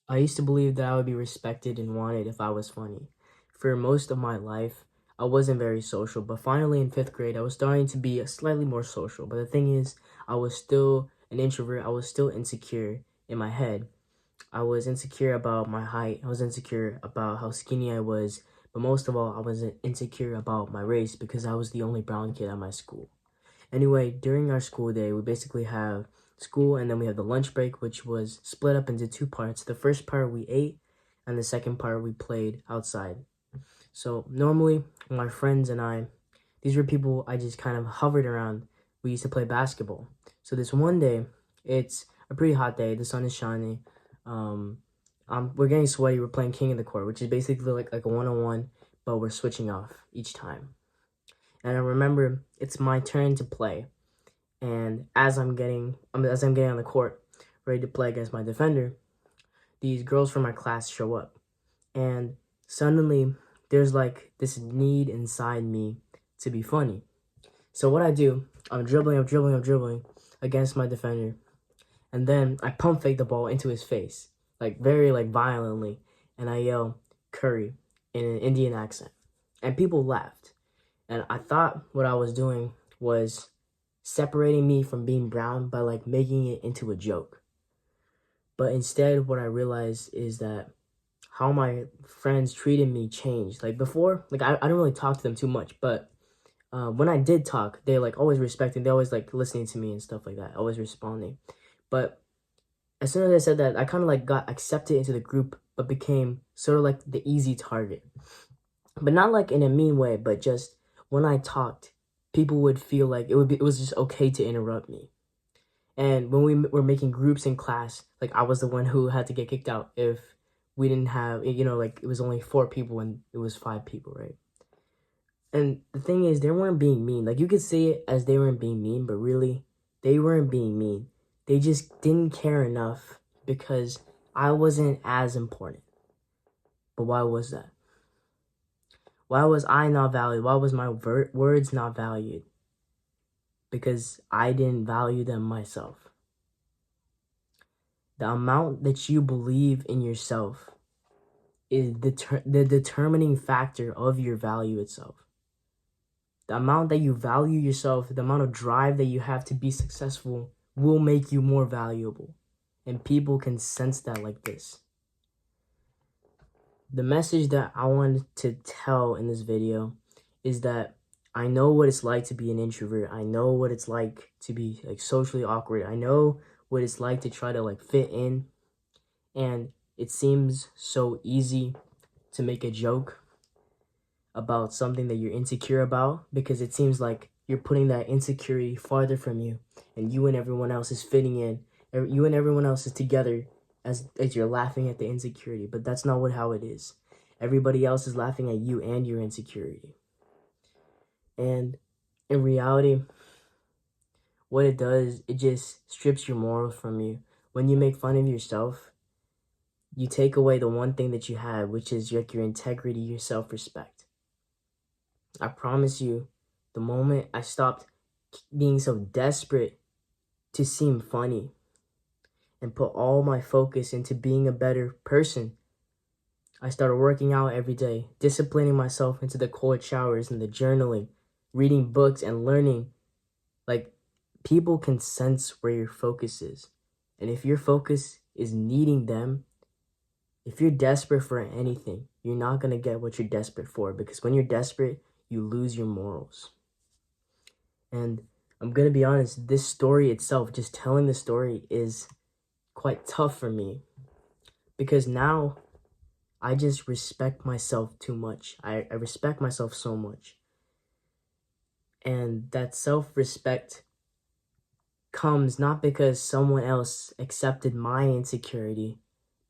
I used to believe that I would be respected and wanted if I was funny. For most of my life, I wasn't very social, but finally in fifth grade, I was starting to be slightly more social. But the thing is, I was still an introvert. I was still insecure in my head. I was insecure about my height. I was insecure about how skinny I was. But most of all, I was insecure about my race because I was the only brown kid at my school. Anyway, during our school day, we basically have school and then we have the lunch break, which was split up into two parts. The first part we ate, and the second part we played outside. So normally, my friends and I, these were people I just kind of hovered around. We used to play basketball. So this one day, it's a pretty hot day. The sun is shining. Um, we're getting sweaty. We're playing King of the Court, which is basically like a one-on-one, but we're switching off each time. And I remember it's my turn to play. And as I'm getting on the court, ready to play against my defender, these girls from my class show up. And suddenly there's like this need inside me to be funny. So what I do, I'm dribbling against my defender. And then I pump fake the ball into his face, like very like violently, and I yell Curry in an Indian accent. And people laughed. And I thought what I was doing was separating me from being brown by like making it into a joke. But instead, what I realized is that how my friends treated me changed. Like before, like I don't really talk to them too much, but when I did talk, they like always respecting, they always like listening to me and stuff like that, always responding. But as soon as I said that, I kind of like got accepted into the group, but became sort of like the easy target. But not like in a mean way, but just when I talked, people would feel like it was just okay to interrupt me. And when we were making groups in class, like I was the one who had to get kicked out if we didn't have, like it was only four people and it was five people, right? And the thing is, they weren't being mean. Like you could see it as they weren't being mean, but really, they weren't being mean. They just didn't care enough because I wasn't as important. But why was that? Why was I not valued? Why was my words not valued? Because I didn't value them myself. The amount that you believe in yourself is the determining factor of your value itself. The amount that you value yourself, the amount of drive that you have to be successful will make you more valuable. And people can sense that like this. The message that I wanted to tell in this video is that I know what it's like to be an introvert. I know what it's like to be like socially awkward. I know what it's like to try to like fit in. And it seems so easy to make a joke about something that you're insecure about because it seems like you're putting that insecurity farther from you and you and everyone else is fitting in. You and everyone else is together as you're laughing at the insecurity, but that's not how it is. Everybody else is laughing at you and your insecurity. And in reality, what it does, it just strips your morals from you. When you make fun of yourself, you take away the one thing that you have, which is like your integrity, your self-respect. I promise you, the moment I stopped being so desperate to seem funny and put all my focus into being a better person, I started working out every day, disciplining myself into the cold showers and the journaling, reading books and learning. Like, people can sense where your focus is. And if your focus is needing them, if you're desperate for anything, you're not going to get what you're desperate for, because when you're desperate, you lose your morals. And I'm going to be honest, this story itself, just telling the story, is quite tough for me because now I just respect myself too much. I respect myself so much. And that self-respect comes not because someone else accepted my insecurity,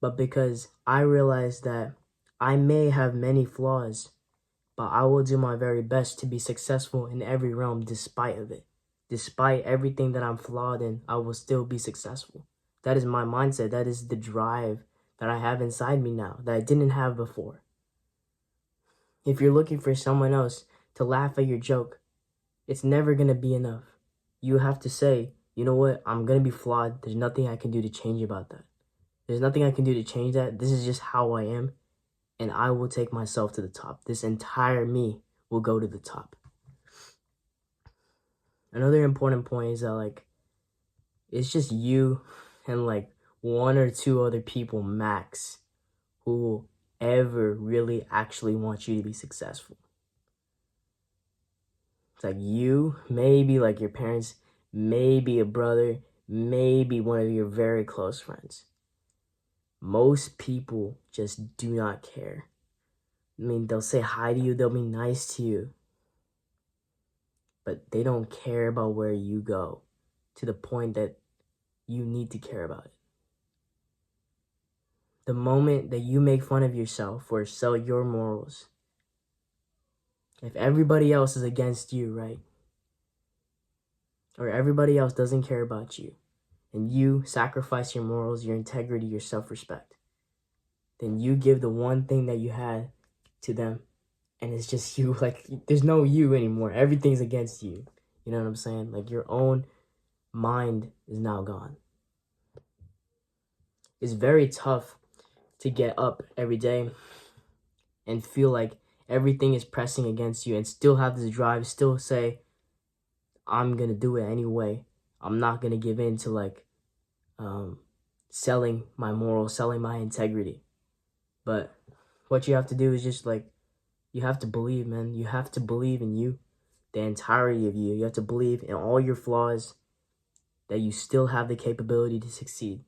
but because I realized that I may have many flaws, but I will do my very best to be successful in every realm despite of it. Despite everything that I'm flawed in, I will still be successful. That is my mindset. That is the drive that I have inside me now that I didn't have before. If you're looking for someone else to laugh at your joke, it's never going to be enough. You have to say, you know what, I'm going to be flawed. There's nothing I can do to change about that. There's nothing I can do to change that. This is just how I am, and I will take myself to the top. This entire me will go to the top. Another important point is that, like, it's just you and, like, one or two other people max who will ever really actually want you to be successful. It's like you, maybe like your parents, maybe a brother, maybe one of your very close friends. Most people just do not care. I mean, they'll say hi to you, they'll be nice to you, but they don't care about where you go to the point that you need to care about it. The moment that you make fun of yourself or sell your morals, if everybody else is against you, right? Or everybody else doesn't care about you, and you sacrifice your morals, your integrity, your self-respect, then you give the one thing that you had to them, and it's just you. Like, there's no you anymore. Everything's against you. You know what I'm saying? Like, your own mind is now gone. It's very tough to get up every day and feel like everything is pressing against you and still have this drive, still say, I'm gonna do it anyway. I'm not gonna give in to, like, selling my morals, selling my integrity. But what you have to do is just, like, you have to believe, man. You have to believe in you, the entirety of you. You have to believe in all your flaws, that you still have the capability to succeed.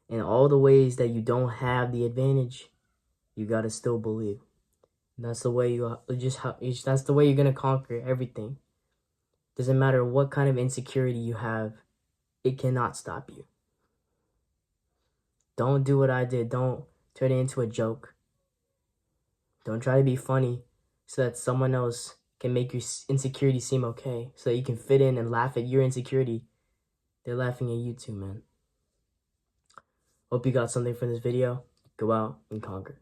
In all the ways that you don't have the advantage, you gotta still believe. And that's the way that's the way you're gonna conquer everything. Doesn't matter what kind of insecurity you have, it cannot stop you. Don't do what I did. Don't turn it into a joke. Don't try to be funny so that someone else can make your insecurity seem okay, so that you can fit in and laugh at your insecurity. They're laughing at you too, man. Hope you got something from this video. Go out and conquer.